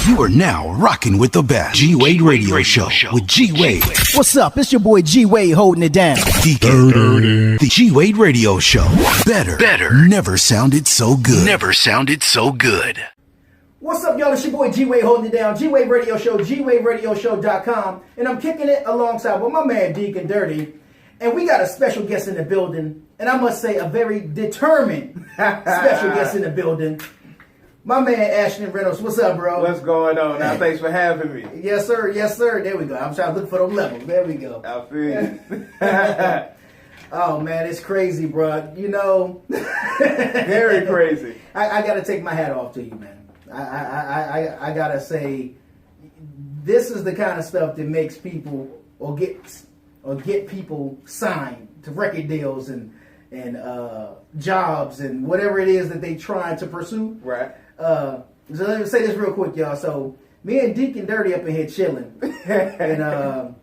You are now rocking with the best. G-Wade Radio Show with G-Wade. What's up? It's your boy G-Wade holding it down. The G-Wade Radio Show. Better. Never sounded so good. What's up, y'all? It's your boy G-Wade holding it down. G-Wade Radio Show, GWadeRadioshow.com. And I'm kicking it alongside with my man Deacon Dirty. And we got a special guest in the building. And I must say, a very determined special guest in the building. My man Ashton Reynolds. What's up, bro? What's going on? Now, thanks for having me. Yes, sir. There we go. I'm trying to look for those levels. There we go. I feel you. Oh, man, it's crazy, bro. You know. Very crazy. I got to take my hat off to you, man. I got to say, this is the kind of stuff that makes people or get people signed to record deals and jobs and whatever it is that they trying to pursue. Right. So let me say this real quick, y'all. So me and Deacon Dirty up in here chilling, and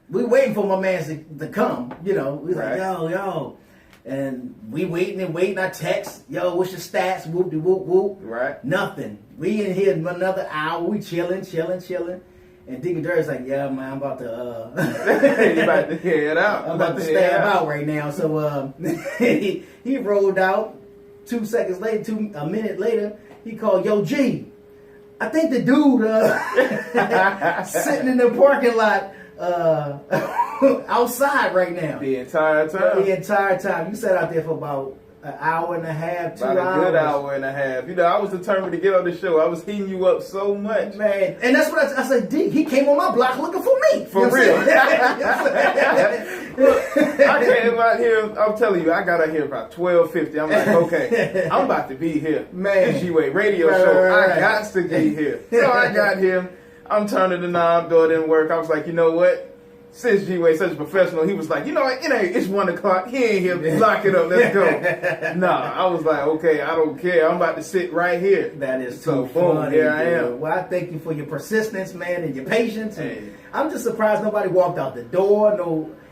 we waiting for my man to come. You know, we like, yo, and we waiting. I text, yo, what's your stats? Whoop de whoop whoop. Right. Nothing. We in here another hour. We chilling. And Deacon Dirty's like, yeah, man, I'm about to you about to head out. I'm about to stab out right now. So he rolled out. 2 seconds later, a minute later, he called, yo, G, I think the dude sitting in the parking lot outside right now. The entire time. You sat out there for about an hour and a half, 2 hours. About a good hour and a half. You know, I was determined to get on the show. I was heating you up so much. Man, and that's what I said, D, he came on my block looking for me. For real. Look, I came out here, I'm telling you, I got out here about 12:50. I'm like, okay, I'm about to be here. Man. The G-Wade Radio Show. Right. I got to be here. So I got here. I'm turning the knob, door didn't work. I was like, you know what? Since G-Wade such a professional, he was like, you know what, it's 1 o'clock. He ain't here. Lock it up. Let's go. Nah, I was like, okay, I don't care. I'm about to sit right here. That is so too boom, funny. here I am. Well, I thank you for your persistence, man, and your patience. And I'm just surprised nobody walked out the door.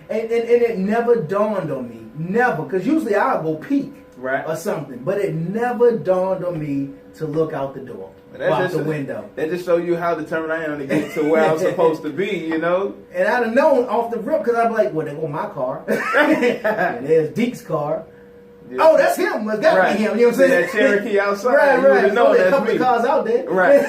And it never dawned on me. Never. Because usually I'll go peek or something. But it never dawned on me to look out the door. Out the window. That just show you how determined I am to get to where I'm supposed to be, you know? And I'd have known off the rip because I'm like, well, there go my car. And there's Deke's car. Yeah. Oh, that's him. Well, gotta be him. You know what I'm saying? That Cherokee outside. Right. No, a couple of cars out there. Right.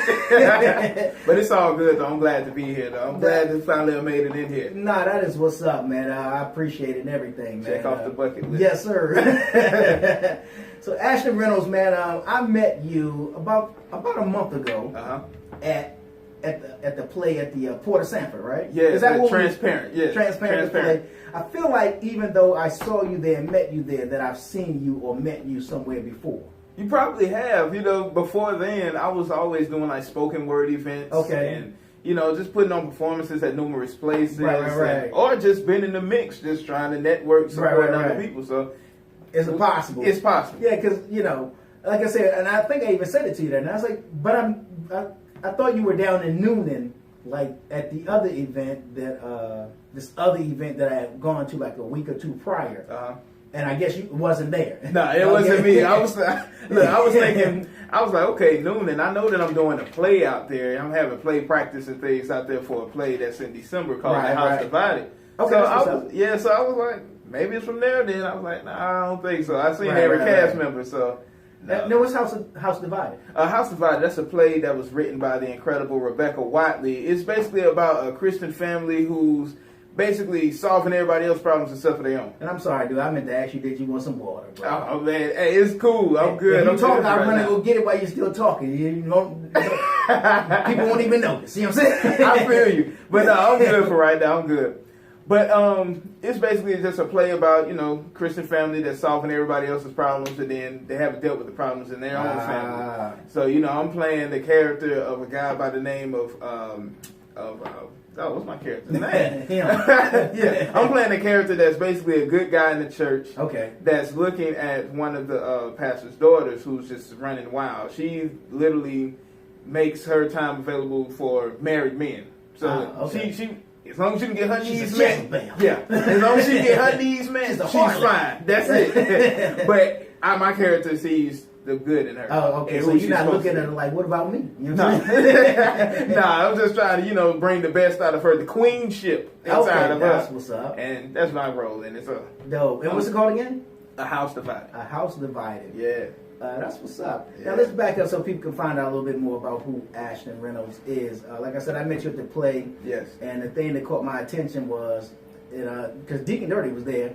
But it's all good, though. I'm glad to be here, though. I'm glad to finally made it in here. Nah, that is what's up, man. I appreciate it and everything, man. Check off the bucket list. Yes, sir. So, Ashton Reynolds, man, I met you about a month ago at the play at the Port of Sanford, right? Yeah, is that Transparent. Yeah, Transparent. Play. I feel like even though I saw you there and met you there, that I've seen you or met you somewhere before. You probably have. You know, before then, I was always doing like spoken word events. Okay. And, you know, just putting on performances at numerous places. Right. Or just been in the mix, just trying to network, support other people. So it's possible. It's possible. Yeah, because, you know, like I said, and I think I even said it to you there, and I was like, but I thought you were down in Noonan, like at the other event that this other event that I had gone to like a week or two prior, and I guess you wasn't there. No, it wasn't me. I was thinking, I was like, okay, Noonan. I know that I'm doing a play out there. I'm having play practice and things out there for a play that's in December called The House Divided. Okay, so I was like, maybe it's from there. Then I was like, nah, I don't think so. I seen every cast member, so. No, what's House Divided? House Divided, that's a play that was written by the incredible Rebecca Watley. It's basically about a Christian family who's basically solving everybody else's problems except for their own. And I'm sorry, dude, I meant to ask you, did you want some water, bro? Oh, man, hey, it's cool. I'm good. If you talk, I'm going to go get it while you're still talking. You know, people won't even notice. You know what I'm saying? I feel you. But no, I'm good for right now. I'm good. But it's basically just a play about, you know, Christian family that's solving everybody else's problems, and then they haven't dealt with the problems in their own family. So, you know, I'm playing the character of a guy by the name of what's my character's name? Yeah, I'm playing a character that's basically a good guy in the church. Okay. That's looking at one of the pastor's daughters who's just running wild. She literally makes her time available for married men. So she as long as you can get her needs met. Yeah. As long as she can get her needs met, she's fine. That's it. But my character sees the good in her. Oh, okay. And So who you're not she's looking at supposed her like, what about me? You No. know what I'm saying? Nah, I was just trying to, bring the best out of her, the queenship inside of that's us. what's up. And that's my role, and it's Dope. And what's it called again? a house divided. A House Divided. Yeah. That's what's up. Yeah. Now let's back up so people can find out a little bit more about who Ashton Reynolds is. Like I said, I met you at the play. Yes. And the thing that caught my attention was, because Deacon Dirty was there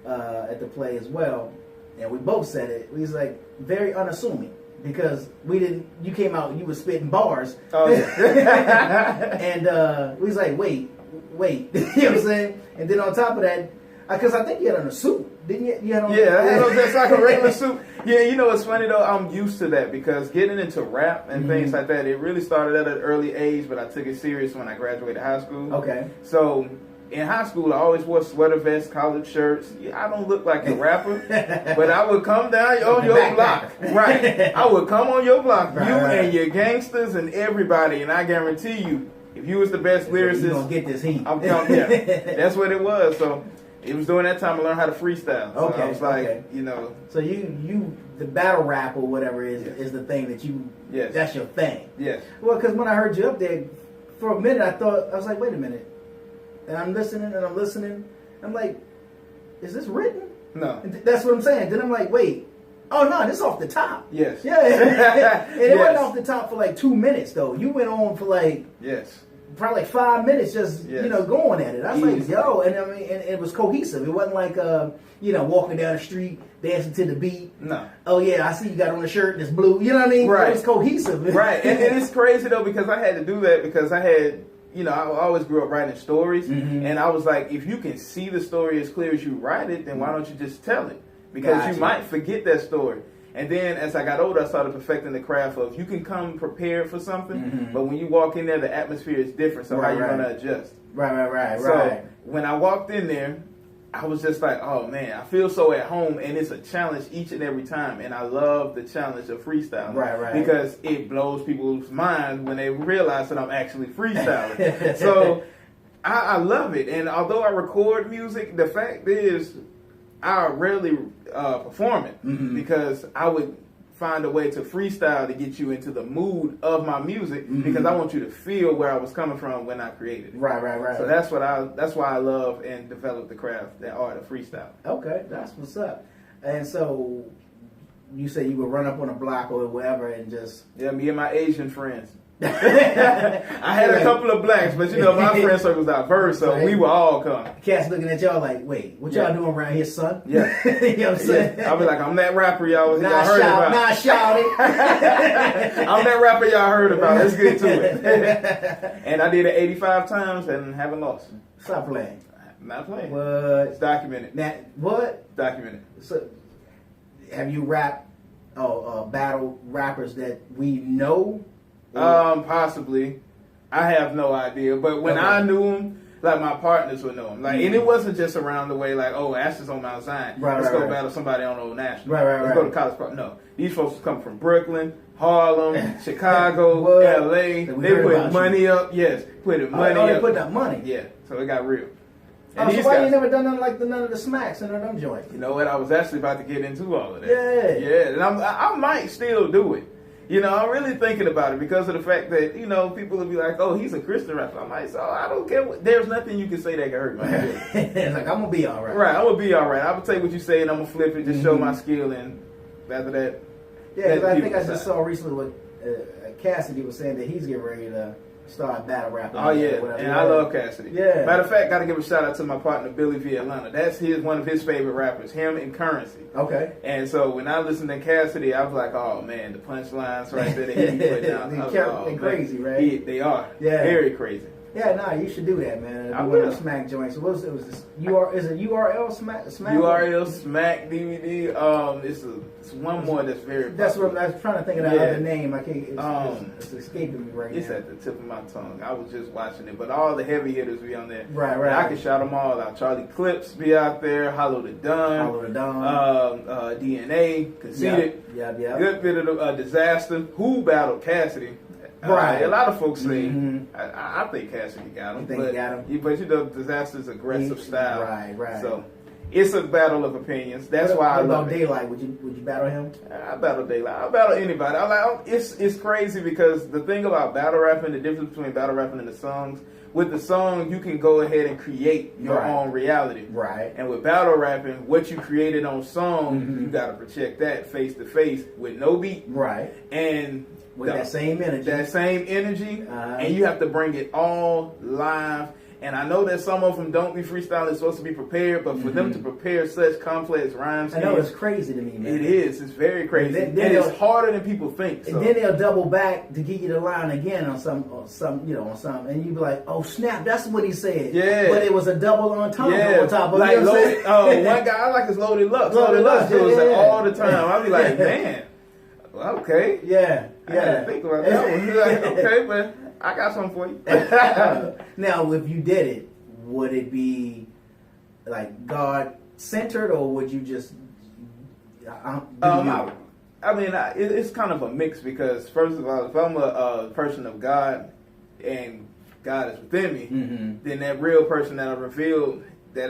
at the play as well, and we both said it. We was like very unassuming because we didn't. You came out, you was spitting bars. Oh yeah. And we was like, wait. You know what I'm saying? And then on top of that, because I think you had on a suit, didn't you? You had on, I had on just like a regular suit. Yeah, it's funny though. I'm used to that because getting into rap and things like that, it really started at an early age, but I took it serious when I graduated high school. Okay. So in high school, I always wore sweater vests, collared shirts. Yeah, I don't look like a rapper, but I would come down on your block. Right. I would come on your block, Right, you right. and your gangsters and everybody, and I guarantee you, if you was the best lyricist, You're going to get this heat. I'm coming. Yeah, that's what it was. So it was during that time I learned how to freestyle. So Okay, I was like, okay. So So you the battle rap or whatever is the thing that you, Yes. that's your thing. Yes. Well, because when I heard you up there, for a minute I was like, wait a minute. And I'm listening. I'm like, is this written? No. And that's what I'm saying. Then I'm like, wait. Oh, no, this off the top. Yes. Yeah. And it Yes. wasn't off the top for like 2 minutes, though. You went on for like Yes. probably like 5 minutes just, Yes. going at it. I was like, Easily. yo. And I mean, and it was cohesive. It wasn't like, walking down the street, dancing to the beat. No. Oh, yeah, I see you got on a shirt that's blue. You know what I mean? Right. It was cohesive. Right. And it's crazy, though, because I had to do that because I had, I always grew up writing stories. Mhm. And I was like, if you can see the story as clear as you write it, then why don't you just tell it? Because Gotcha. you might forget that story. And then as I got older, I started perfecting the craft of you can come prepared for something, Mhm. but when you walk in there, the atmosphere is different. So how Right, you right. going to adjust? Right. So when I walked in there, I was just like, oh man, I feel so at home, and it's a challenge each and every time. And I love the challenge of freestyling. Right. Because it blows people's minds when they realize that I'm actually freestyling. So I love it. And although I record music, the fact is I rarely perform it Mhm. because I would find a way to freestyle to get you into the mood of my music Mhm. because I want you to feel where I was coming from when I created it. Right. So that's why I love and develop the craft, the art of freestyle. Okay, that's what's up. And so you say you would run up on a block or whatever and just Yeah, me and my Asian friends. I had a couple of blacks, but my friend circle was diverse, so we were all come. cats looking at y'all like, wait, what y'all doing around here, son? Yeah. You know what I'm saying? I'll be like, I'm that rapper y'all heard Nah, about. shout it. I'm that rapper y'all heard about. Let's get to it. And I did it 85 times and haven't lost. Stop playing. Not playing. What? It's documented. What? Documented. So, have you battle rappers that we know? Possibly. I have no idea. But when I knew him, like my partners would know him. Like, and it wasn't just around the way like, oh, Ashton's on Mount Zion. Let's go battle somebody on Old National. Let's go to College Park. No. These folks come from Brooklyn, Harlem, Chicago, LA. They put money up. Yes. Putting money up. They putting up money. Yeah. So it got real. So why you never done nothing like none of the smacks and none of them joints? You know what? I was actually about to get into all of that. Yeah. Yeah. And I might still do it. I'm really thinking about it because of the fact that, people will be like, oh, he's a Christian rapper. I'm like, so I don't care. There's nothing you can say that can hurt my feelings. It's like, I'm going to be all right. Right, I'm going to be all right. I'm going to take what you say and I'm going to flip it, just show my skill. And after that, yeah, because I think I just saw recently what Cassidy was saying that he's getting ready to start battle rapping. Oh, yeah. And I love Cassidy. Yeah. Matter of fact, got to give a shout out to my partner, Billy V. Atlanta. That's one of his favorite rappers, him and Currency. Okay. And so when I listened to Cassidy, I was like, oh, man, the punchlines right there that he put down. They're crazy, right? They are. Yeah. Very crazy. Yeah, nah, you should do that, man. I Do will. one of the smack joints. What was it? Was this is it URL smack? URL Smack DVD. It's one more that's very popular. That's what I was trying to think of that other name. I can't. It's escaping me right It's now. at the tip of my tongue. I was just watching it, but all the heavy hitters be on there. Right. And I can shout them all out. Charlie Clips be out there. Hollow the Don. DNA. Conceited. Yeah. Good bit of the Disaster. Who battled Cassidy? Right. A lot of folks say, Mhm. I think Cassidy got him. You think he got him? But Disaster's aggressive style. Right. So It's a battle of opinions. That's why I love it. Daylight? Would you battle him? I battle Daylight. I battle anybody. It's crazy because the thing about battle rapping, the difference between battle rapping and the songs, with the song you can go ahead and create your own reality. Right. And with battle rapping, what you created on song, you got to project that face to face with no beat. Right. And with that same energy. And you have to bring it all live. And I know that some of them don't be freestyling, supposed to be prepared, but for them to prepare such complex rhymes, I know it's crazy to me, man. It is. It's very crazy. And it's harder than people think. And then they'll double back to give you the line again on some, and you be like, "Oh snap, that's what he said." Yeah. But it was a double entendre on top of like it. Loaded. One guy I like is Loaded Lux. Loaded Lux does it all the time. I'll be like, man, well, okay. Yeah. I didn't think about that one. Like, okay, but I got something for you. Now, if you did it, would it be like God centered, or would you just? It's kind of a mix because first of all, if I'm a person of God and God is within me, then that real person that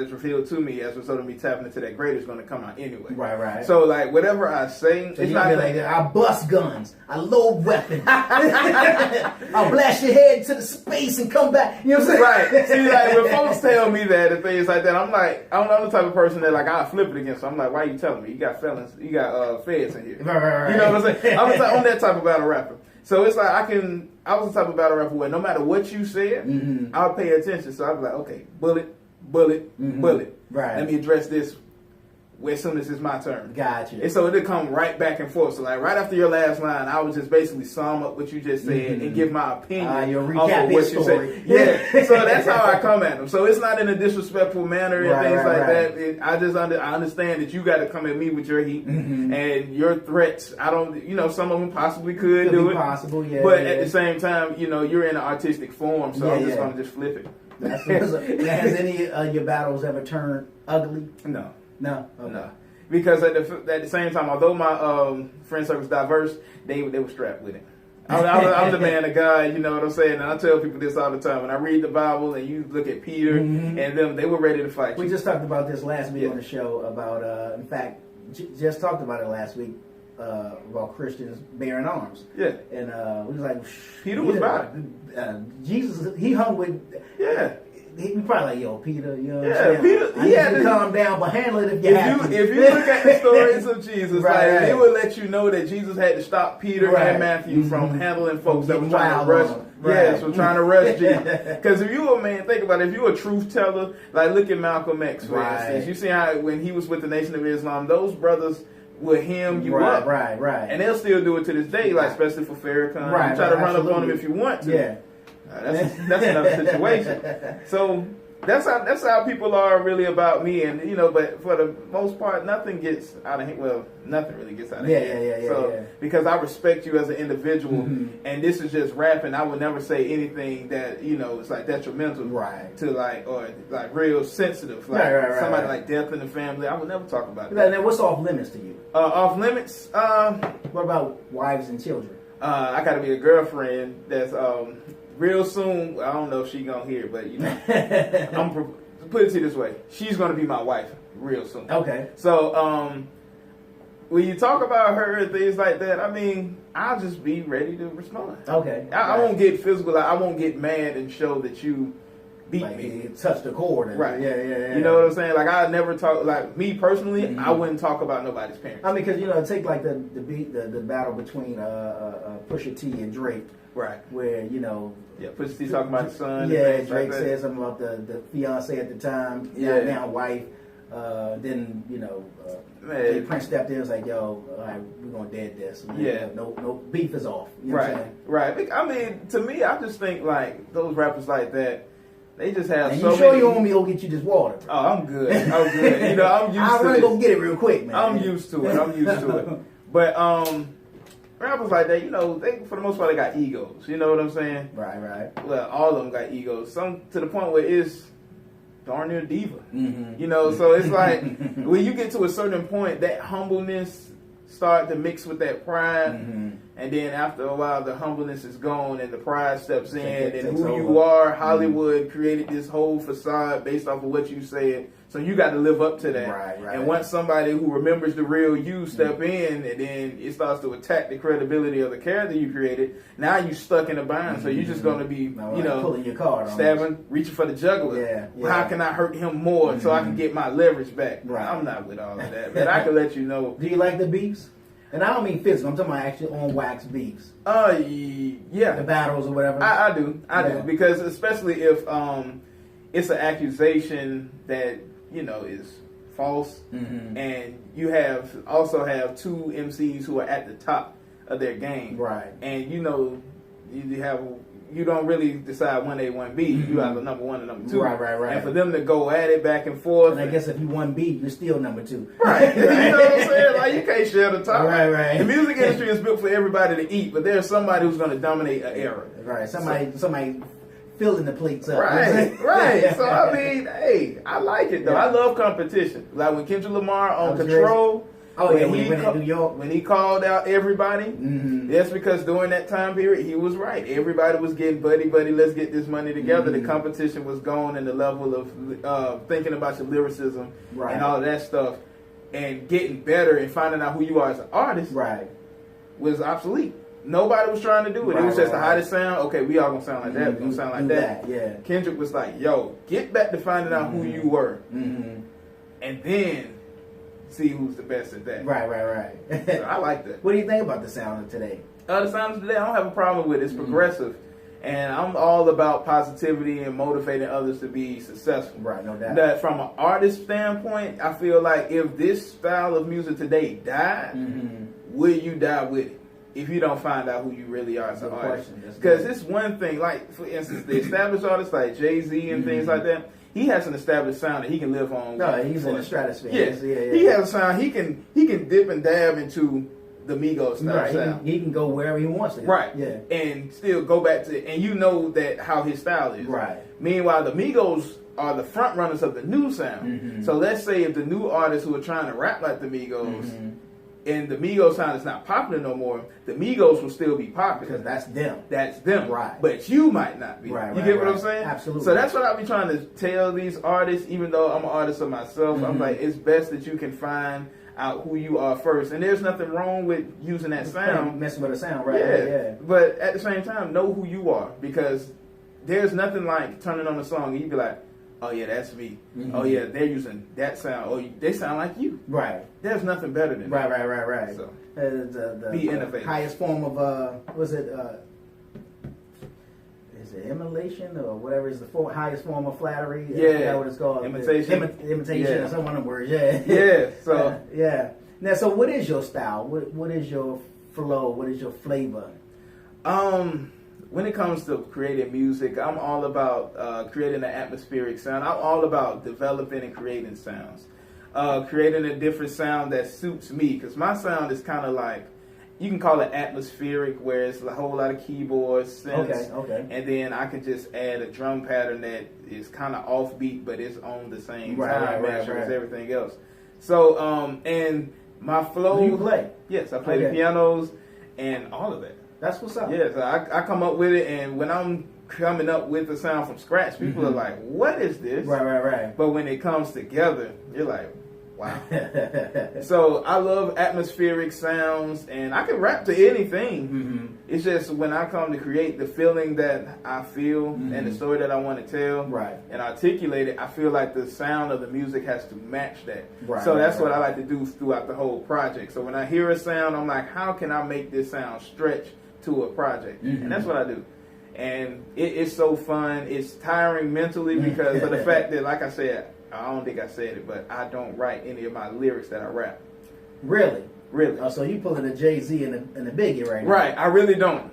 is revealed to me as a result of me tapping into that greater is going to come out anyway. Right. So like whatever I say, so it's not like I bust guns, I load weapons, I'll blast your head to the space and come back. You know what I'm saying? Right. See, like when folks tell me that and things like that, I'm the type of person that like I flip it against. So I'm like, why are you telling me? You got felons, you got feds in here. Right. You know what I'm saying? I'm that type of battle rapper. So it's like I was the type of battle rapper where no matter what you said, I'll pay attention. So I'll be like, okay, bullet. Right. Let me address this as soon as it's my turn. Gotcha. And so it'll come right back and forth. So like right after your last line, I would just basically sum up what you just said and give my opinion you'll recap of what you said. Yeah. So that's how I come at them. So it's not in a disrespectful manner and things like that. I understand that you got to come at me with your heat and your threats. I don't. Some of them possibly could do it. Possible, yeah. But at the same time, you're in an artistic form, so I'm just gonna just flip it. Has any of your battles ever turned ugly? No. Okay. No. Because at the same time, although my friend circle is diverse, they were strapped with it. I'm the man of God, you know what I'm saying? And I tell people this all the time. When I read the Bible and you look at Peter and them, they were ready to fight you. We just talked about this last week on the show about, in fact, just talked about it last week. About Christians bearing arms. Yeah. And we was like, Peter was about it. Jesus, he hung with. Yeah. He probably like, yo, Peter, you know what I'm saying? Peter, I need you to calm down, but handle it if you have to. If you look at the stories of Jesus, they will let you know that Jesus had to stop Peter and Matthew from handling folks that were trying to rush. Trying to rush Jesus. Because if you think about it, if you a truth teller, like look at Malcolm X, for instance. You see how when he was with the Nation of Islam, those brothers will hem you up. Right. And they'll still do it to this day, like especially for Farrakhan. You try to run up on them if you want to. Yeah. That's another situation. So that's how people are really about me, and but for the most part, nothing gets out of hand. Well, nothing really gets out of hand. So because I respect you as an individual, and this is just rapping, I would never say anything that it's like detrimental to real sensitive, somebody like death in the family. I would never talk about that. Now, what's off limits to you? Off limits. What about wives and children? I got to be a girlfriend that's real soon. I don't know if she's gonna hear, but I'm put it to you this way: she's gonna be my wife real soon. Okay. So when you talk about her and things like that, I'll just be ready to respond. Okay. I won't get physical. I won't get mad and show that you beat me. Touch the chord. Yeah. You know what I'm saying? Like I never talk. Like me personally, I wouldn't talk about nobody's parents. Because take like the battle between Pusha T and Drake. Right. Where, Pusha T talking about his son. Yeah, Drake said something about the fiance at the time, now wife. Then, Prince stepped in and was like, yo, all right, we're going to dead this. No beef is off. You know what I'm saying? Right. To me, I just think, like, those rappers like that, they just have and so you sure many... you want me to go get you this water? Bro. Oh, I'm good. I'm used to this. I'll really go get it real quick, man. I'm used to it. But, rappers like that, they for the most part they got egos. You know what I'm saying? Right. Well, all of them got egos. Some to the point where it's darn near diva. So it's like when you get to a certain point, that humbleness start to mix with that pride. And then after a while, the humbleness is gone and the pride steps in. And who over. you are, Hollywood created this whole facade based off of what you said. So you got to live up to that. Right. And once somebody who remembers the real you step in, and then it starts to attack the credibility of the character you created, now you stuck in a bind. So you're just going to be, pulling your card, stabbing, reaching for the jugular. Yeah. How can I hurt him more so I can get my leverage back? Right. I'm not with all of that, but I can let you know. Do you like the beefs? And I don't mean physical. I'm talking about actually on wax beefs. Yeah. The battles or whatever. I do because especially if it's an accusation that is false, and you also have two MCs who are at the top of their game, right? And you don't really decide 1A, 1B. You have the number 1 and number 2. Right. And for them to go at it back and forth. And I guess if you 1B, you're still number 2. Right. You know what I'm saying? Like, you can't share the top. Right. The music industry is built for everybody to eat, but there's somebody who's going to dominate an era. Right. Somebody filling the plates up. Right. So, I mean, hey, I like it, though. Yeah. I love competition. Like when Kendrick Lamar on Control. When he called out everybody, that's because during that time period, he was right. Everybody was getting buddy, let's get this money together. The competition was gone, and the level of thinking about your lyricism and all of that stuff, and getting better and finding out who you are as an artist was obsolete. Nobody was trying to do it. It was just the hottest sound. Okay, we all gonna sound like that. We're gonna sound like that. Yeah. Kendrick was like, yo, get back to finding out who you were. And then see who's the best at that. Right. So I like that. What do you think about the sound of today? The sound of today, I don't have a problem with it. It's progressive. And I'm all about positivity and motivating others to be successful. Right, no doubt. That from an artist standpoint, I feel like if this style of music today died, will you die with it? If you don't find out who you really are as an artist. Because it's one thing, like, for instance, the established artists like Jay-Z and things like that, he has an established sound that he can live on. No, he's in the stratosphere. Yeah. He has a sound. He can dip and dab into the Migos style sound. He can go wherever he wants to. Right. Yeah. And still go back to, and you know that how his style is. Right. Meanwhile, the Migos are the front runners of the new sound. So let's say if the new artists who are trying to rap like the Migos, and the Migos sound is not popular no more, the Migos will still be popular. Because that's them. That's them. Right. But you might not be. You get what I'm saying? Absolutely. So that's what I be trying to tell these artists, even though I'm an artist of myself. I'm like, it's best that you can find out who you are first. And there's nothing wrong with using that sound. Messing with the sound, right? Yeah. But at the same time, know who you are. Because there's nothing like turning on a song and you be like, oh yeah, that's me. Oh yeah, they're using that sound. Oh, they sound like you. Right. There's nothing better than that. Right. So the be innovative. Highest form of is it immolation or whatever is the highest form of flattery? Yeah. Is that what it's called? Imitation. Imitation or some one of the words. Yeah. Yeah. So Now, so what is your style? What is your flow? What is your flavor? When it comes to creating music, I'm all about creating an atmospheric sound. I'm all about developing and creating sounds. Creating a different sound that suits me. Because my sound is kind of like, you can call it atmospheric, where it's a whole lot of keyboards, synths. Okay. And then I can just add a drum pattern that is kind of offbeat, but it's on the same time measure as everything else. So, and my flow... Do you play? Yes, I play the pianos and all of that. That's what's up. Yeah, so I come up with it, and when I'm coming up with the sound from scratch, people are like, what is this? Right. But when it comes together, you're like, wow. So I love atmospheric sounds, and I can rap to anything. It's just when I come to create the feeling that I feel and the story that I want to tell and articulate it, I feel like the sound of the music has to match that. So that's what I like to do throughout the whole project. So when I hear a sound, I'm like, how can I make this sound stretch to a project? And that's what I do. And it's so fun. It's tiring mentally because of the fact that, like I said, I don't think I said it, but I don't write any of my lyrics that I rap. Really? Really. So you pulling a Jay-Z and a Biggie right now? Right. I really don't.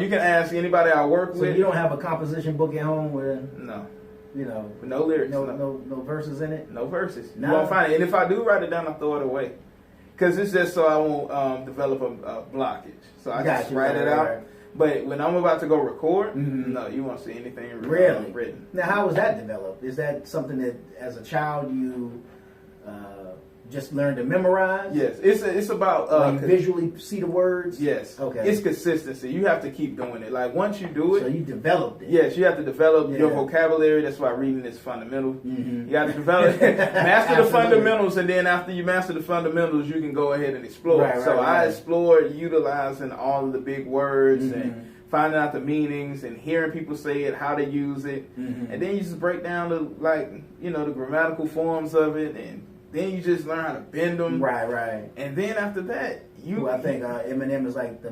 You can ask anybody I work with. So you don't have a composition book at home where... No. You know... No lyrics. No verses in it? No verses. You won't find it. And if I do write it down, I throw it away. Because it's just so I won't develop a blockage. So I just write it out. Right. But when I'm about to go record, no, you won't see anything really written. Now, how was that developed? Is that something that, as a child, you just learn to memorize? Yes, it's about like visually see the words. Yes. Okay. It's consistency. You have to keep doing it. Like once you do it, so you developed it. Yes, you have to develop your vocabulary. That's why reading is fundamental. You got to develop, master the fundamentals, and then after you master the fundamentals, you can go ahead and explore. I explored utilizing all of the big words and finding out the meanings and hearing people say it, how to use it, and then you just break down the the grammatical forms of it, and then you just learn how to bend them. Right. And then after that, I think Eminem is like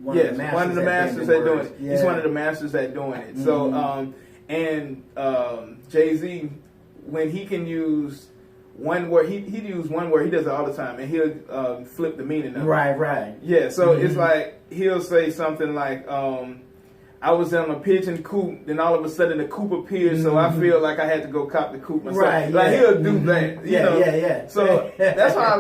one of the masters at doing it. He's one of the masters at doing it. So Jay-Z, when he can use one word, he use one word. He does it all the time, and he'll flip the meaning of it. Right. Yeah. So it's like he'll say something like, "I was on a pigeon coop, then all of a sudden the coop appeared, so I feel like I had to go cop the coop myself." Right. Like he'll do that. Yeah. So that's why I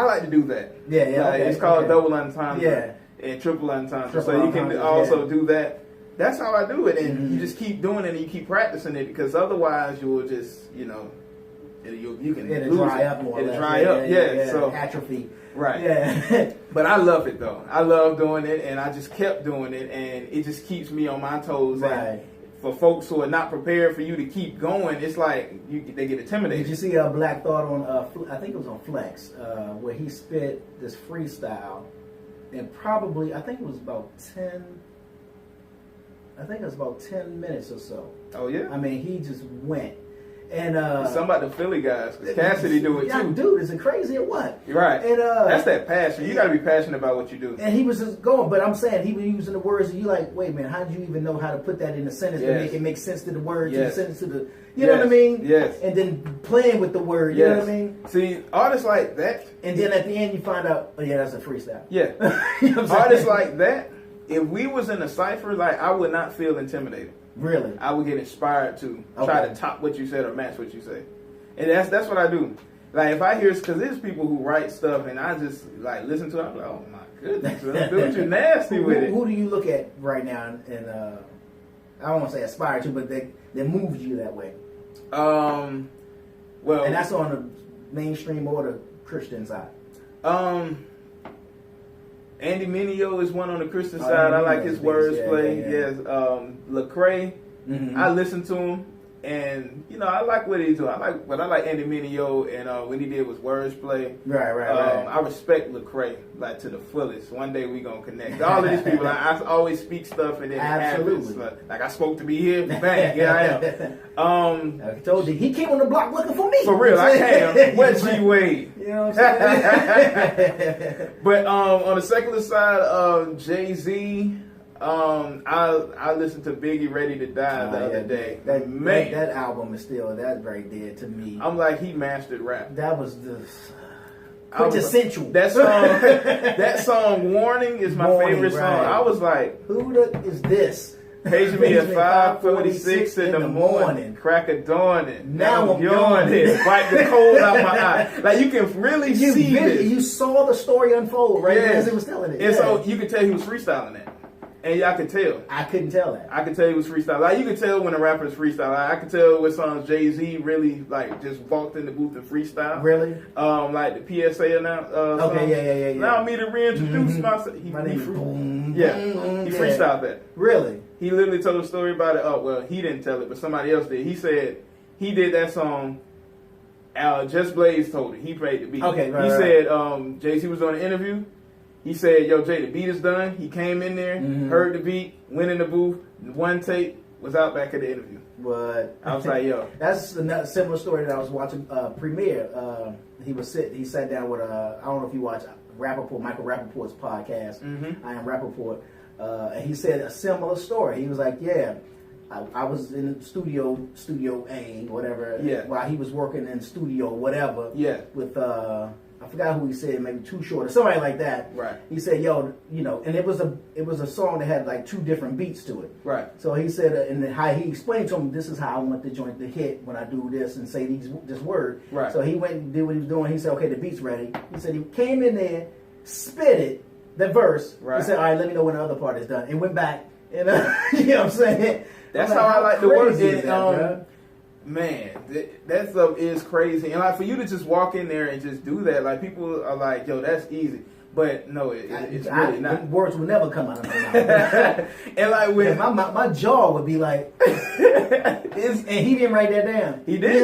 like to do that. Yeah. It's called double entendre and triple entendre. So you can also do that. That's how I do it, and you just keep doing it and you keep practicing it, because otherwise you will just you can it'll dry up more. It'll dry up. Yeah. So atrophy. Right. Yeah. But I love it though. I love doing it, and I just kept doing it, and it just keeps me on my toes. Right. And for folks who are not prepared for you to keep going, it's like they get intimidated. Did you see Black Thought on? I think it was on Flex, where he spit this freestyle, and probably I think it was about 10 minutes or so. Oh yeah. I mean, he just went. And some about the Philly guys, because Cassidy do it too. Dude, is it crazy or what? Right. And that's that passion. You got to be passionate about what you do. And he was just going, but I'm saying he was using the words. And you like, wait, man, how did you even know how to put that in a sentence to make it make sense to the words, to the sentence to the, you know what I mean? Yes. And then playing with the word, you know what I mean? See, artists like that. And then at the end you find out, oh yeah, that's a freestyle. Yeah. You know artists like that. If we was in a cipher, like I would not feel intimidated. Really? I would get inspired to try to top what you said or match what you say. And that's what I do. Like if I hear, because there's people who write stuff and I just like listen to it, I'm like, oh my goodness, dude, you're nasty with it. Who do you look at right now and I don't want to say aspire to, but that moves you that way? Well, and that's on the mainstream or the Christian side. Andy Mineo is one on the Christian side. I like his words play. Yes, Lecrae. I listen to him, and I like what he do. I like Andy Mineo, and what he did was words play. Right. I respect Lecrae like to the fullest. One day we gonna connect. All of these people, I always speak stuff, and then it happens. Like I spoke to be here, bang, here I am. I told you he came on the block looking for me. For real, I came. What G Wade? You know what I'm saying? But on the secular side of Jay-Z, I listened to Biggie Ready to Die the other day. That album is still very dead to me. I'm like, he mastered rap. That was the quintessential. That song Warning is my favorite song. I was like, who is this? Paging me at 5:46 in the morning, crack of dawning. Now I'm yawning, wipe the cold out my eye. Like you can really see this. You saw the story unfold as it was telling it. And so you could tell he was freestyling that. And I could tell. I couldn't tell that. I could tell he was freestyling. Like you could tell when a rapper is freestyling. Like, I could tell what songs Jay-Z really like just walked in the booth and freestyle. Really? Like the PSA announced. Okay, yeah. Allow me to reintroduce myself. My name is Boom. He freestyled that. Really? He literally told a story about it. Oh well, he didn't tell it, but somebody else did. He said he did that song. Just Blaze told it. He played the beat. Okay, right. He said Jay-Z was on an interview. He said, yo, Jay, the beat is done. He came in there, heard the beat, went in the booth, one take, was out back at the interview. But I was like, yo. That's a similar story that I was watching Premiere. He sat down with, I don't know if you watch Michael Rappaport's podcast, I Am Rappaport, and he said a similar story. He was like, I was in Studio A, whatever, while he was working in Studio whatever, with I forgot who he said, maybe Too Short or somebody like that. Right. He said, yo, and it was a song that had like two different beats to it. Right. So he said, and how he explained to him, this is how I want the joint to hit when I do this and say this word. Right. So he went and did what he was doing. He said, okay, the beat's ready. He said he came in there, spit it, the verse. Right. He said, all right, let me know when the other part is done. And went back. And you know what I'm saying? That's how I like to work. Man, that stuff is crazy. And like for you to just walk in there and just do that, like people are like, yo, that's easy. But no, it's really not. Words will never come out of my mouth. And like when my jaw would be like, and he didn't write that down. He did. You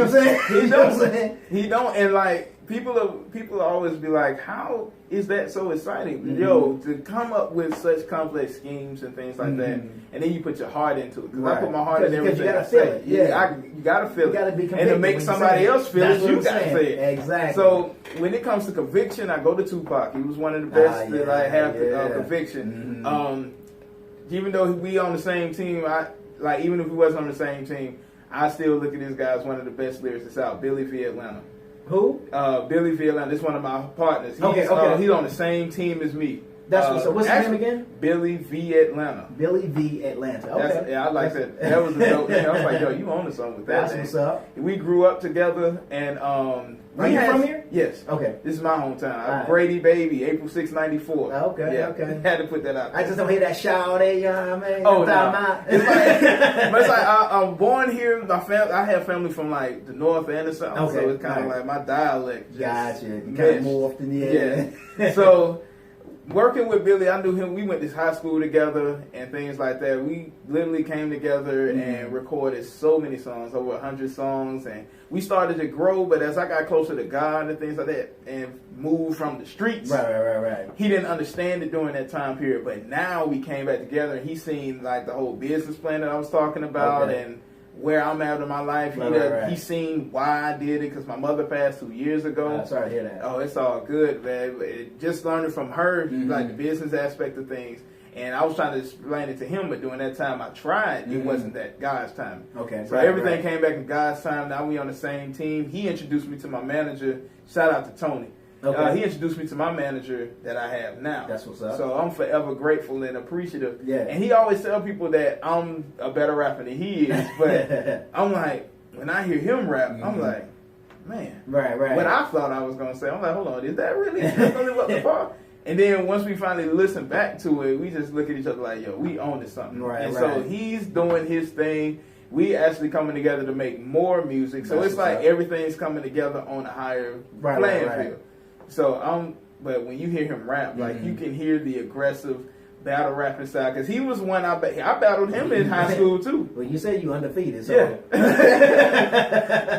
know what I'm saying? He don't. He don't. And like people always be like, how is that so exciting? Mm-hmm. Yo, to come up with such complex schemes and things like that, and then you put your heart into it. Because I put my heart in everything. You gotta feel it. Yeah, you gotta feel it. You gotta be and to make somebody else feel it, you gotta say it. Exactly. So when it comes to conviction, I go to Tupac. He was one of the best that I have conviction. Mm-hmm. Even though we on the same team, even if we wasn't on the same team, I still look at this guy as one of the best lyricists out. Billy V. Atlanta. Who? Billy V. Atlanta. This is one of my partners. He's on the same team as me. That's what's his name again? Billy V. Atlanta. Billy V. Atlanta. Okay. I like that. That was a dope name. I was like, yo, you own something with that. That's what's up. We grew up together, and are you from here? Yes. Okay. This is my hometown. Right. Brady baby, April 6, 94. Okay. Yeah. Okay. Had to put that out there. I just don't hear that shout, man. Oh no. It's like I'm born here. I have family from like the north and the south, so it's kind of like my dialect. Gotcha. You kind of morphed in the air. Yeah. So. Working with Billy, I knew him. We went to high school together and things like that. We literally came together and recorded so many songs, over 100 songs. And we started to grow, but as I got closer to God and things like that and moved from the streets, right. He didn't understand it during that time period. But now we came back together and he seen like the whole business plan that I was talking about and where I'm at in my life. He seen why I did it because my mother passed 2 years ago. Sorry to hear that. Oh, it's all good, man. Just learning from her, like the business aspect of things. And I was trying to explain it to him, but during that time I tried. It wasn't that God's time. Okay. So everything came back in God's time. Now we on the same team. He introduced me to my manager. Shout out to Tony. Okay. He introduced me to my manager that I have now. That's what's up. So I'm forever grateful and appreciative. Yeah. And he always tell people that I'm a better rapper than he is. But I'm like, when I hear him rap, I'm like, man. Right. What I thought I was going to say, I'm like, hold on, is that really what the fuck? And then once we finally listen back to it, we just look at each other like, yo, we own something. Right. So he's doing his thing. We actually coming together to make more music. So it's like everything's coming together on a higher playing field. So but when you hear him rap, like you can hear the aggressive battle rapping style because he was one I battled him in high school too. Well, you said you undefeated, so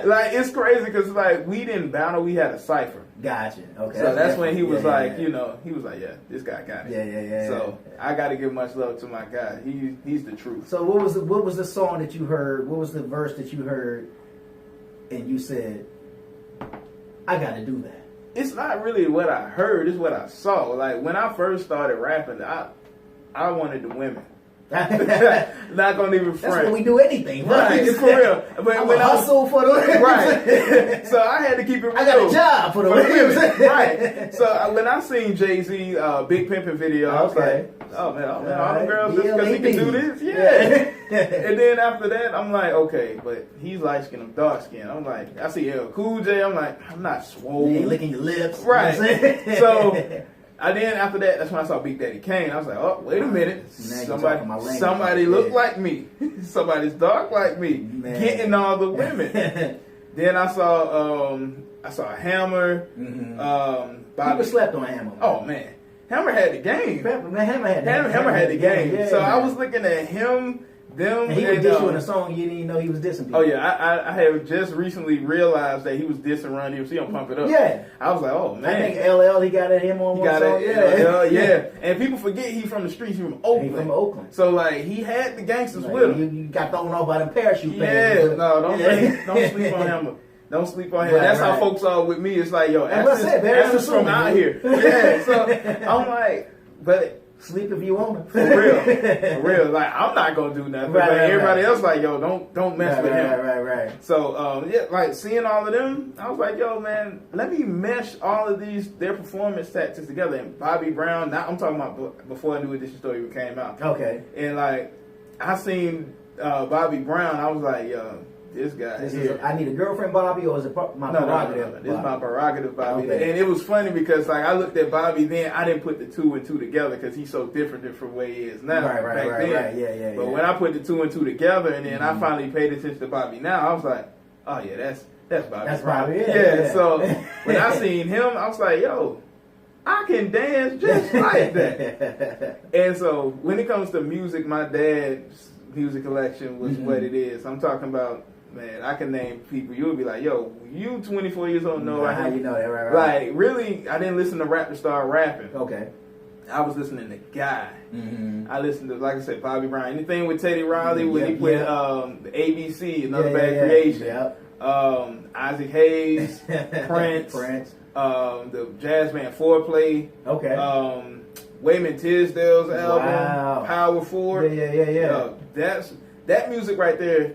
like it's crazy because like we didn't battle, we had a cipher. Gotcha. Okay. So that's when he was like, you know, he was like, yeah, this guy got it. Yeah. So I got to give much love to my guy. He's the truth. So what was the song that you heard? What was the verse that you heard, and you said, I got to do that? It's not really what I heard, it's what I saw. Like when I first started rapping, I wanted the women. Not gonna even front. That's when we do anything, right? It's for real. But when hustle for the women. Right. So I had to keep it real. I got a job for the women. Right. So when I seen Jay-Z Big Pimpin' video, I was like, oh man, all the girls just because he can do this, yeah. And then after that, I'm like, okay, but he's light skinned, I'm dark skinned. I'm like, I see LL Cool J, I'm like, I'm not swole. You ain't licking your lips, right? So. And then after that, that's when I saw Big Daddy Kane. I was like, oh, wait a minute. Somebody look like me. Somebody's dark like me. Man. Getting all the women. Then I saw Hammer. People slept on Hammer. Oh, man. Hammer had the game. Hammer had the game. Yeah, so I was looking at him. And he would diss you in a song you didn't even know he was dissing people. Oh yeah, I have just recently realized that he was dissing Run DMC on Pump It Up. Yeah. I was like, oh man. I think LL he got at him on one song. Yeah. And people forget he's from the streets, he's from Oakland. So like he had the gangsters with him. You got thrown off by them parachute fans. Don't sleep on him. Don't sleep on him. Right, that's how folks are with me. It's like, yo, that's from out here. Yeah. So I'm like, but sleep if you want to. For real. Like I'm not gonna do nothing. But everybody else like, yo, don't mess with him. Right. So like seeing all of them, I was like, yo, man, let me mesh all of their performance tactics together. And Bobby Brown, now I'm talking about before I knew Edition Story came out. Okay. And like I seen Bobby Brown, I was like, yo, this guy here. I Need a Girlfriend, Bobby, or is it my prerogative? No. This is my prerogative, Bobby. Okay. And it was funny because like I looked at Bobby then, I didn't put the 2 and 2 together because he's so different from the way he is now. Right. Yeah. But when I put the 2 and 2 together and then I finally paid attention to Bobby now, I was like, oh yeah, that's Bobby. That's Bobby. Yeah. So when I seen him, I was like, yo, I can dance just like that. And so when it comes to music, my dad's music collection was what it is. I'm talking about, man, I can name people. You'll be like, yo, you 24 years old, know how you know that, right? Like, really, I didn't listen to rap to start rapping. Okay. I was listening to Guy. I listened to, like I said, Bobby Brown. Anything with Teddy Riley when he played the ABC, Another Bad Creation. Isaac Hayes, Prince. The jazz band Foreplay. Okay. Wayman Tisdale's album, Power Forward. Yeah. That music right there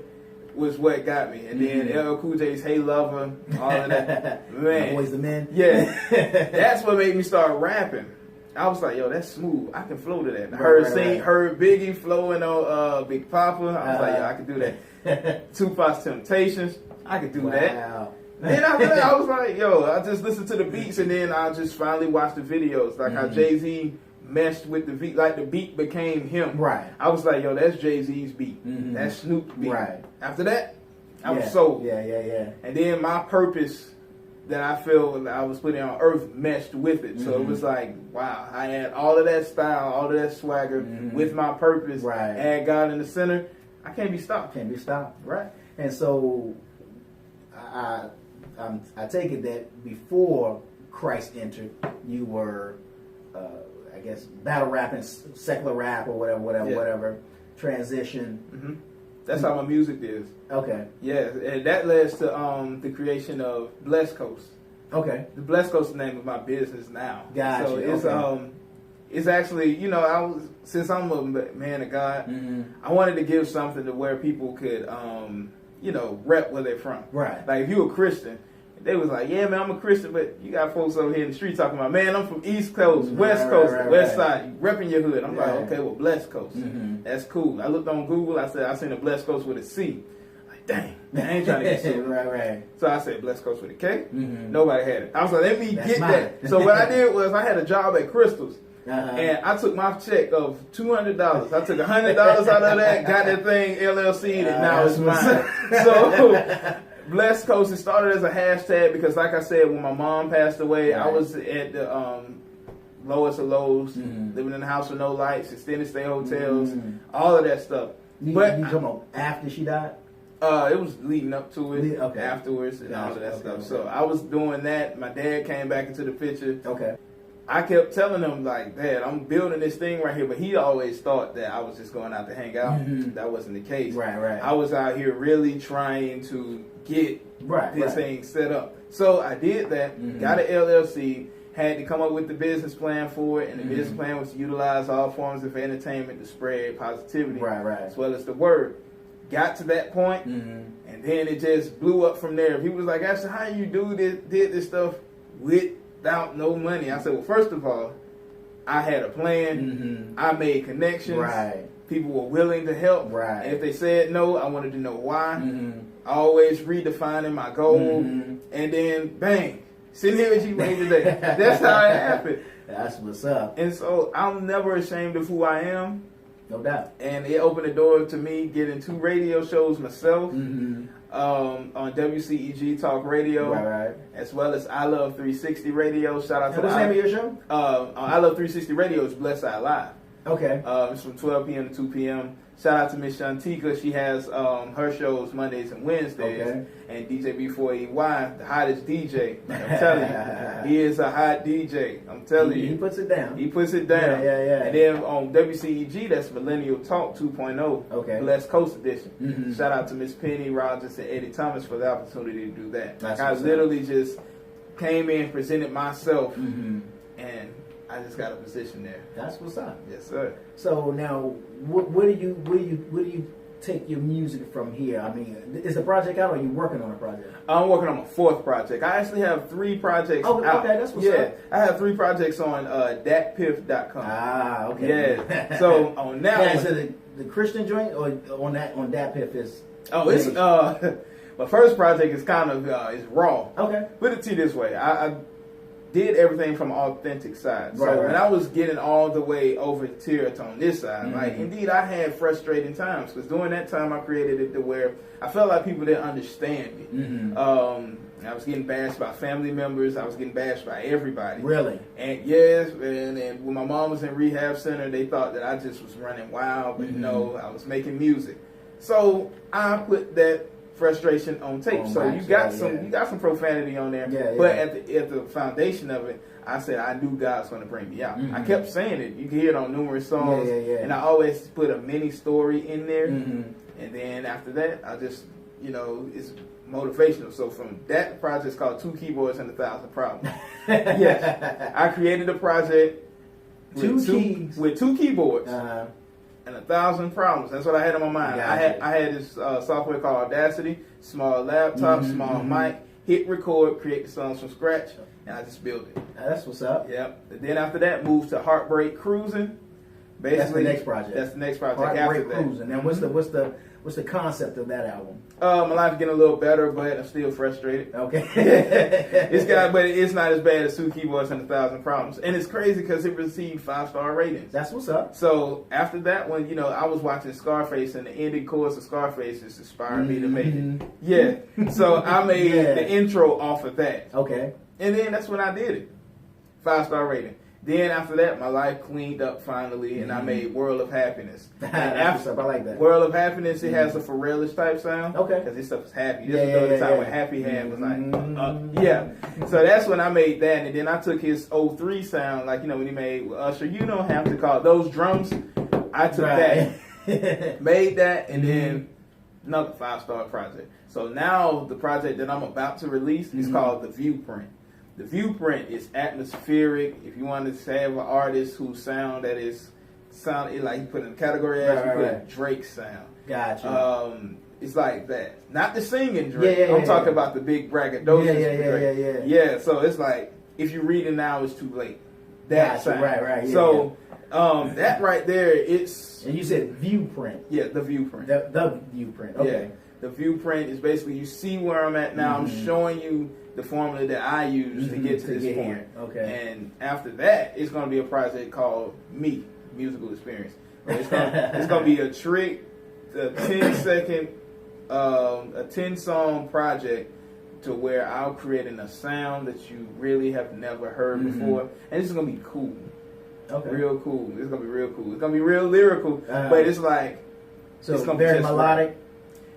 was what got me. And then LL Cool J's Hey Lover, all of that. Man. Boys the Men. Yeah. That's what made me start rapping. I was like, yo, that's smooth. I can flow to that. Heard Biggie flowing on Big Papa. I was like, yo, I can do that. Tupac's Temptations. I could do that. Then after that, I was like, yo, I just listened to the beats and then I just finally watched the videos. Like how Jay-Z meshed with the beat, like the beat became him. Right. I was like, yo, that's Jay-Z's beat. That's Snoop's beat. Right. After that, I was sold. Yeah. And then my purpose that I feel I was putting on earth meshed with it. So it was like, wow, I had all of that style, all of that swagger with my purpose. Right. Add God in the center. I can't be stopped. Right. And so I take it that before Christ entered, you were, I guess, battle rapping, secular rap, or whatever. Transition. That's how my music is. Okay. Yeah, and that led to the creation of Blessed Coast. Okay. The Blessed Coast is the name of my business now. Gotcha. So it's it's actually, since I'm a man of God, I wanted to give something to where people could rep where they're from. Right. Like if you were Christian, they was like, yeah, man, I'm a Christian, but you got folks over here in the street talking about, man, I'm from East Coast, West Coast, West Side, you repping your hood. I'm like, okay, well, Blessed Coast. That's cool. I looked on Google, I said, I seen a Blessed Coast with a C. Like, dang, I ain't trying to get sued. Right. So I said, Blessed Coast with a K. Nobody had it. I was like, let me get that. So what I did was I had a job at Crystals. And I took my check of $200. I took $100 out of that, got that thing LLC'd, and now it's mine. So Blessed Coast, it started as a hashtag because, like I said, when my mom passed away, I was at the lowest of lows, living in a house with no lights, extended stay hotels, all of that stuff. But you talking about after she died? It was leading up to it, afterwards, and all of that stuff. So I was doing that. My dad came back into the picture. Okay. I kept telling him, like, Dad, I'm building this thing right here. But he always thought that I was just going out to hang out. That wasn't the case. Right. I was out here really trying to get this thing set up. So I did that, got an LLC, had to come up with the business plan for it. And the business plan was to utilize all forms of entertainment to spread positivity as well as the word. Got to that point, and then it just blew up from there. People was like, Ashton, how you did this stuff without no money? I said, well, first of all, I had a plan. I made connections. People were willing to help. And if they said no, I wanted to know why. Always redefining my goal. And then, bang, sitting here with you today. That's how it happened. That's what's up. And so I'm never ashamed of who I am. No doubt. And it opened the door to me getting 2 radio shows myself. On WCEG Talk Radio, as well as I Love 360 Radio. Shout out to what's the name of your show? I Love 360 Radio is Blessed Side Live. Okay. It's from 12 p.m. to 2 p.m. Shout out to Miss Shantika. She has her shows Mondays and Wednesdays. And DJ B4EY, the hottest DJ. I'm telling you, he is a hot DJ. I'm telling you. He puts it down. Yeah. And then on WCEG, that's Millennial Talk 2.0. Okay. Blessed Coast Edition. Shout out to Miss Penny Rogers and Eddie Thomas for the opportunity to do that. I literally just came in, presented myself, and I just got a position there. That's what's up. Yes, sir. So now, where do you take your music from here? I mean, is the project out, or are you working on a project? I'm working on my 4th project. I actually have 3 projects out. Okay, that's what's up. I have 3 projects on datpiff.com. Ah, okay. Yeah. So on that one, so the Christian joint, or on DatPiff is? Oh, it's my first project is kind of is raw. Okay. Put it to you this way, did everything from authentic side. So when I was getting all the way over tier on this side, like indeed I had frustrating times because during that time I created it to where I felt like people didn't understand me. I was getting bashed by family members. I was getting bashed by everybody. Really? And yes, and when my mom was in rehab center, they thought that I just was running wild, but no, I was making music. So I put that frustration on tape. So you got some profanity on there. But at the foundation of it, I said I knew God's going to bring me out. I kept saying it. You can hear it on numerous songs. And I always put a mini story in there. And then after that, I just, it's motivational. So from that project, it's called 2 Keyboards and 1,000 Problems. Yes. I created a project with two keyboards. And 1,000 problems. That's what I had in my mind. I had this software called Audacity, small laptop, small mic, hit record, create the songs from scratch, and I just built it. That's what's up. Yep. And then after that, moved to Heartbreak Cruising. Basically, that's the next project. That's the next project. Heartbreak after Cruising. Now, what's the concept of that album? My life's getting a little better, but I'm still frustrated. Okay. But it's not as bad as 2 Keyboards and 1,000 Problems, and it's crazy because it received 5-star ratings. That's what's up. So after that, when I was watching Scarface, and the ending chorus of Scarface just inspired me to make it. Yeah. So I made the intro off of that. Okay. And then that's when I did it. 5-star rating. Then after that, my life cleaned up finally, and I made World of Happiness. And after I like that. World of Happiness, it has a Pharrellish type sound. Okay. Because this stuff is happy. This is the time when Happy Hand was like, So that's when I made that, and then I took his 03 sound, like, when he made Usher, you don't have to call those drums. I took that, made that, and then another 5-star project. So now the project that I'm about to release is called The Viewprint. The Viewprint is atmospheric. If you want to have an artist whose sound that is like you put in a category as you put Drake sound. Gotcha. It's like that. Not the singing Drake. I'm talking about the big braggadocious Drake. Yeah. So it's like if you read it now, it's too late. That sound. Right. So that right there, it's. And you said Viewprint. Yeah, the Viewprint. The Viewprint. Okay. Yeah. The Viewprint is basically you see where I'm at now. I'm showing you the formula that I use to get to this point. Here. Okay. And after that, it's going to be a project called Me, Musical Experience. It's going to be a trick, a 10-second, a 10-song project to where I'll create a sound that you really have never heard before. And it's going to be cool. Okay. Real cool. It's going to be real cool. It's going to be real lyrical, but it's like... So it's gonna very be melodic? Right.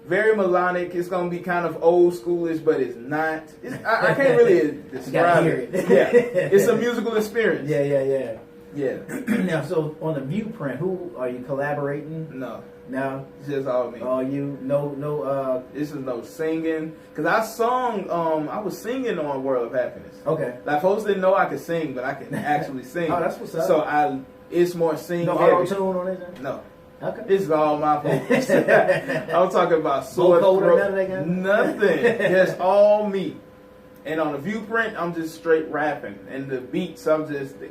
Very melodic. It's going to be kind of old schoolish, but it's not. I can't really describe it. Yeah. It's a musical experience. Yeah. Now, so on the Viewprint, who are you collaborating? No. It's just all me. All you? No. This is no singing. Because I was singing on World of Happiness. Okay. Like, folks didn't know I could sing, but I can actually sing. Oh, that's what's up. So it's more singing. No auto-tune on it? No. Okay. This is all my focus. I'm talking about sore throat. Nothing. Just all me. And on the Viewprint, I'm just straight rapping. And the beats,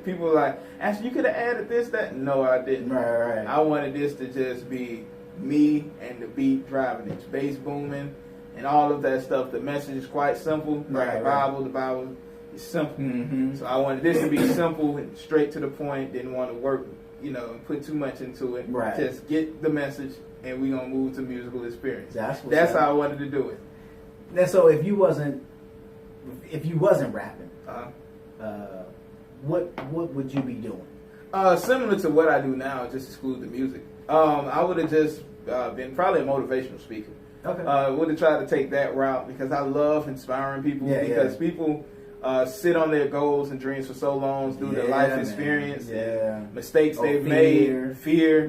people are like, Ashton, you could have added this, that. No, I didn't. Right. I wanted this to just be me and the beat driving it. Bass booming and all of that stuff. The message is quite simple. Like the Bible is simple. So I wanted this to be simple and straight to the point. Didn't want to work, put too much into it. Right. Just get the message and we're going to move to musical experience. That's how I wanted to do it. Now, so if you wasn't rapping, what would you be doing? Similar to what I do now, just exclude the music. I would have just been probably a motivational speaker. Okay. Would have tried to take that route because I love inspiring people. People sit on their goals and dreams for so long through their life experience, mistakes they've made, fear,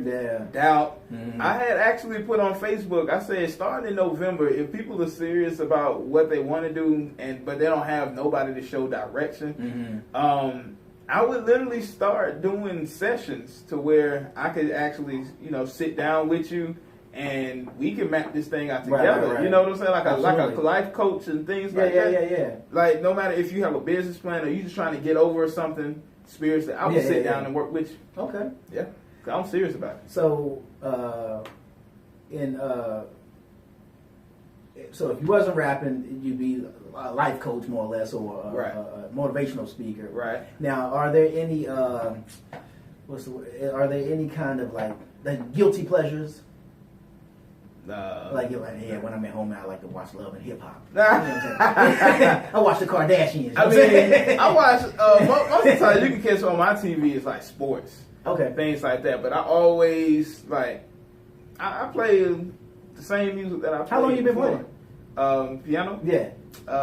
doubt. I had actually put on Facebook, I said, starting in November, if people are serious about what they want to do, but they don't have nobody to show direction, I would literally start doing sessions to where I could actually, sit down with you and we can map this thing out together. Right. You know what I'm saying? Like a life coach and things like that. Yeah. Like no matter if you have a business plan or you just trying to get over something spiritually, I would sit down and work with you. Okay. Yeah. I'm serious about it. So, So if you wasn't rapping, you'd be a life coach more or less, or a motivational speaker. Right. Now, are there any are there any kind of like guilty pleasures? Like when I'm at home, I like to watch Love and Hip Hop. You know what I'm saying? I watch the Kardashians. I mean, I watch most of the time you can catch on my TV is like sports, things like that. But I always like I play the same music that I play. How long you been playing? Piano? Yeah.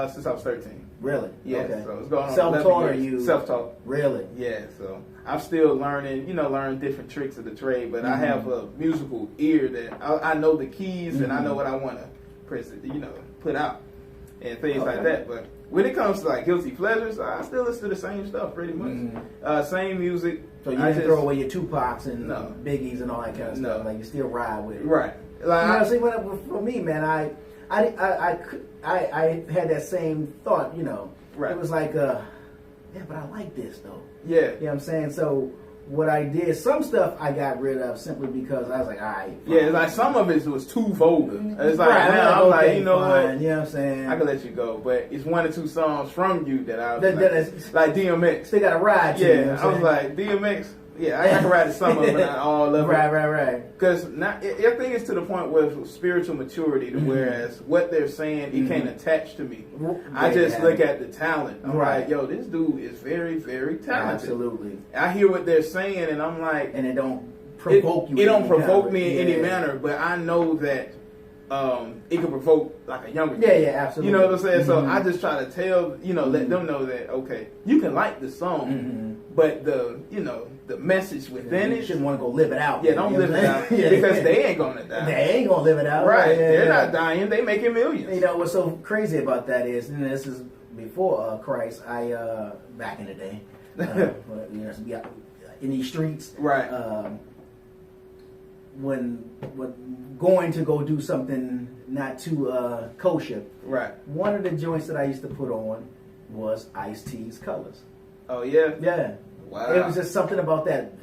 Since I was 13. Really? Yeah. Okay. So it's going on. Self-taught or you? Self-taught. Really? Yeah. So I'm still learning, learn different tricks of the trade, but I have a musical ear that I know the keys and I know what I want to put out and things like that. But when it comes to like guilty pleasures, I still listen to the same stuff pretty much. Same music. So you didn't throw away your Tupacs and No. Biggies and all that kind of stuff. Like you still ride with it. Right. Like for me, man, I had that same thought, Right. It was like, yeah, but I like this though. Yeah. You know what I'm saying? So what I did, some stuff I got rid of simply because I was like, all right. Fine. Yeah, it's like some of it was too vulgar. It's like, right, now I'm like, fine, you know what? You know what I'm saying? I can let you go, but it's 1 or 2 songs from you that I was like DMX. They got to ride to. Yeah, You know I was like, DMX, yeah, I can ride to some of it, but not all of it. Right. Because everything is to the point with spiritual maturity, to whereas what they're saying, it can't attach to me. I just look at the talent. I'm like, yo, this dude is very, very talented. Absolutely. I hear what they're saying, and I'm like... And it don't provoke you. It don't provoke me in any manner, but I know that it can provoke like a younger kid. Yeah, absolutely. You know what I'm saying? So I just try to tell, let them know that, okay, you can like the song, but the message within it. You shouldn't want to go live it out. Yeah, don't live it out. Because they ain't going to die. They ain't going to live it out. Right. They're not dying. They making millions. You know, what's so crazy about that is, and this is before Christ, back in the day, in these streets. Right. When going to go do something not too kosher. Right. One of the joints that I used to put on was Ice-T's Colors. Oh, yeah? Yeah. Wow. It was just something about that.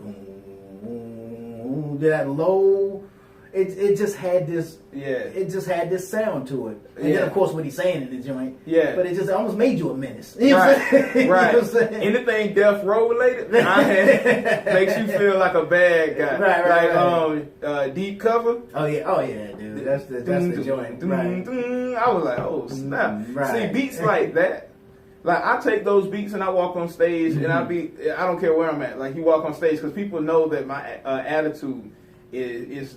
That low. It just had this. Yeah. It just had this sound to it. And then of course what he's saying in the joint. Yeah. But it just almost made you a menace. You know what I'm saying? Right. You know what I'm saying? Anything Death Row related makes you feel like a bad guy. Right. Deep Cover. Oh yeah, dude. That's the joint. I was like, oh snap. Right. See, beats like that. Like I take those beats and I walk on stage and I don't care where I'm at. Like you walk on stage because people know that my attitude is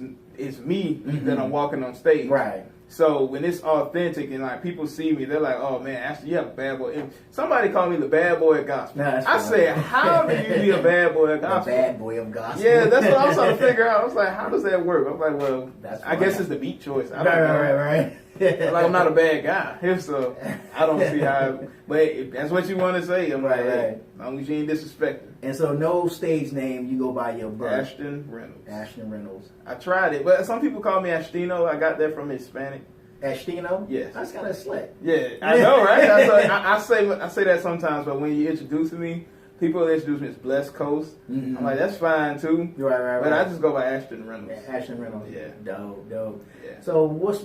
me that I'm walking on stage. Right. So when it's authentic and like people see me, they're like, "Oh man, Ashton, you have a bad boy." And somebody called me the bad boy of gospel. I said, "How do you be a bad boy of gospel?" The bad boy of gospel. Yeah, that's what I was trying to figure out. I was like, "How does that work?" I'm like, "Well, I guess it's the beat choice." I don't know. Right. Like I'm not a bad guy, so I don't see how. But if that's what you want to say, I'm like, hey, as long as you ain't disrespecting. And so, no stage name, you go by your birth. Ashton Reynolds. Ashton Reynolds. I tried it, but some people call me Ashtino. I got that from Hispanic. Ashtino? Yes. That's kind of slick. Yeah, I know, right? I say that sometimes, but when you introduce me, people introduce me as Blessed Coast. I'm like, that's fine too. Right. But I just go by Ashton Reynolds. Ashton Reynolds. Yeah. Dope. Yeah. So what's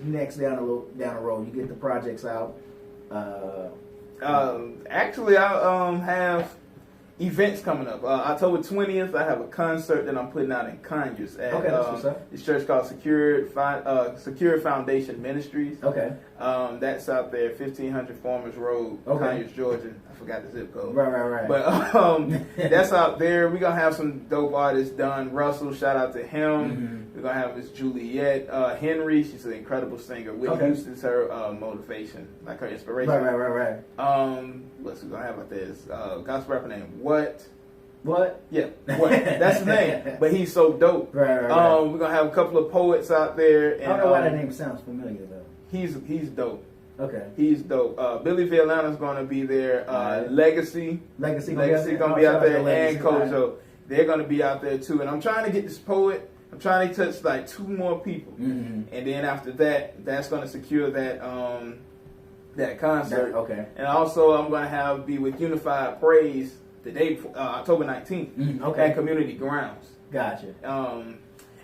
next down the road? You get the projects out. Actually, I have events coming up. October 20th, I have a concert that I'm putting out in Conyers at this church called Secure Foundation Ministries. Okay. That's out there, 1500 Farmers Road, Conyers, Georgia. I forgot the zip code. Right. But that's out there. We're going to have some dope artists. Don Russell, shout out to him. We're going to have Miss Juliet Henry. She's an incredible singer. Whitney Houston's her motivation, like her inspiration. Right. What's we going to have out there? Gospel rapper named What? Yeah, What? That's his name. But he's so dope. Right. We're going to have a couple of poets out there. And, I don't know why that name sounds familiar, though. He's dope. Okay. He's dope. Billy Violana's going to be there. Legacy going to be out there. And Kojo. They're going to be out there, too. And I'm trying to get this poet. I'm trying to touch like 2 more people. And then after that, that's going to secure that that concert. Okay. And also, I'm going to be with Unified Praise the day October 19th at Community Grounds. Gotcha.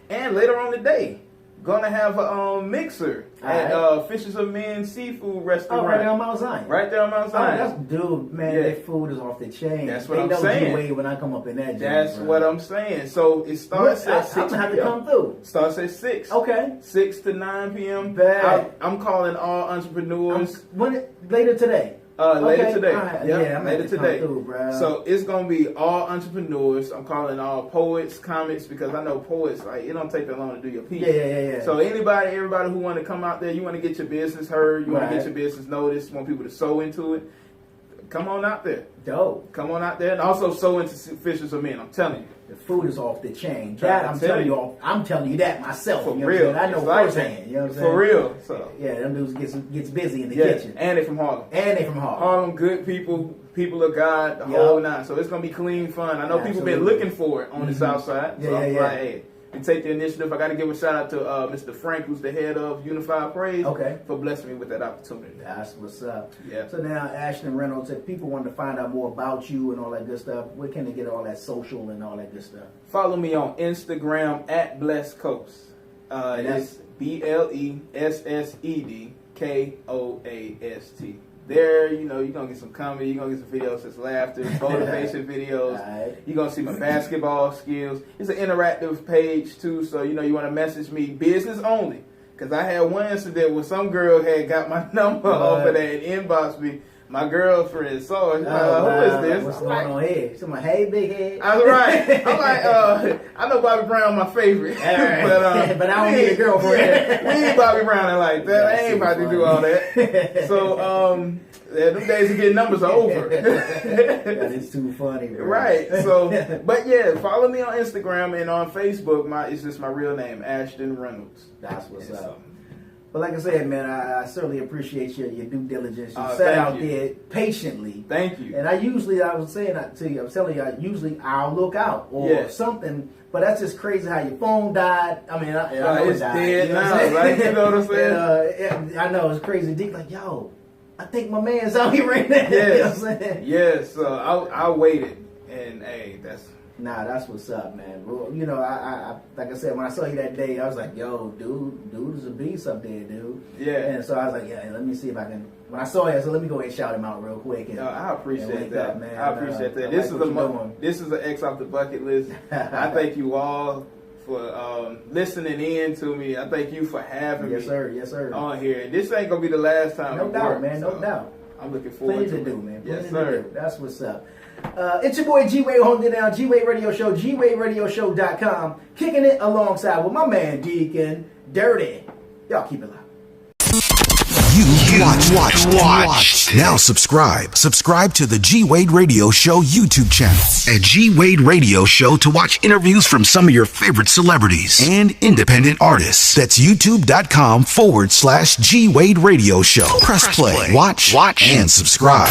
And later on the day, Gonna have a mixer at Fishes of Men Seafood Restaurant. Oh, right there on Mount Zion. Right there on Mount Zion. Oh, that's dude, man. Yeah. That food is off the chain. That's what they I'm know saying. G-Wade when I come up in that. That's bro. what I'm saying. So it starts at 6 I'm gonna have to come through. Starts at 6. Okay. 6 to 9 p.m. Bad. I'm calling all entrepreneurs. Later today. Later Okay. today. Right. Yep. Yeah, I'm later gonna today. come through, bro. So it's gonna be all entrepreneurs. I'm calling all poets, comics, because I know poets, like, it don't take that long to do your piece. Yeah. So everybody who want to come out there, you want to get your business heard, you want to get your business noticed, want people to sow into it, come on out there. Dope. Come on out there, and also sow into Fishes of Men. I'm telling you. The food is off the chain. That I'm telling you that myself. For you know real. What I'm saying? I know It's like firsthand. You know what I'm saying? For real. So yeah, them dudes gets busy in the kitchen. And they from Harlem. Harlem, good people of God, the whole nine. So it's gonna be clean fun. I know people been looking for it on the South Side. So I'm like, hey, we take the initiative. I got to give a shout out to Mr. Frank, who's the head of Unified Praise, for blessing me with that opportunity. That's what's up. Yeah. So now, Ashton Reynolds, if people want to find out more about you and all that good stuff, where can they get all that social and all that good stuff? Follow me on Instagram at Blessed Coast. It's BLESSEDKOAST. There, you're going to get some comedy, you're going to get some videos, just laughter, motivation videos. You're going to see my basketball skills. It's an interactive page, too, so, you want to message me business only. Because I had one incident where some girl had got my number off of that and inboxed me. My girlfriend saw it. Who is this? What's going on here? She's like, hey, big head. I was right. I'm like, I know Bobby Brown my favorite. Right. but I don't need a girlfriend. We ain't Bobby Brown like that. I ain't about to do all that. So, them days of getting numbers are over. That is too funny, bro. Right. So, but yeah, follow me on Instagram and on Facebook. It's just my real name, Ashton Reynolds. That's what's up. But like I said, man, I certainly appreciate your due diligence. You sat out there patiently. Thank you. And I was saying that to you. I was telling you, I'll look out or something. But that's just crazy how your phone died. I mean, I know it's died. dead You know now, right? You know what I'm saying? And, I know it's crazy deep. Like, yo, I think my man's out here right now. Yes. You know what I'm saying? Yes. So I waited, and hey, that's what's up, man. Well, I like I said, when I saw you that day, I was like, yo, dude is a beast up there, dude. Yeah. And so I was like, yeah, let me see if I can. When I saw you, I said, let me go ahead and shout him out real quick. And, I appreciate that. Up, man. I appreciate that. This is an X off the bucket list. I thank you all for listening in to me. I thank you for having me. Yes, sir. On here. And this ain't gonna be the last time. No doubt, man. No doubt. I'm looking forward to it. Do, man. Yes, sir. That's what's up. It's your boy G-Wade holding it down. G-Wade Radio Show. GWadeRadioShow.com. Kicking it alongside with my man Deacon Dirty. Y'all keep it loud. You watch. Now subscribe. Subscribe to the G-Wade Radio Show YouTube channel at G-Wade Radio Show to watch interviews from some of your favorite celebrities and independent artists. That's youtube.com/G-Wade Radio Show. Press play, watch, and subscribe.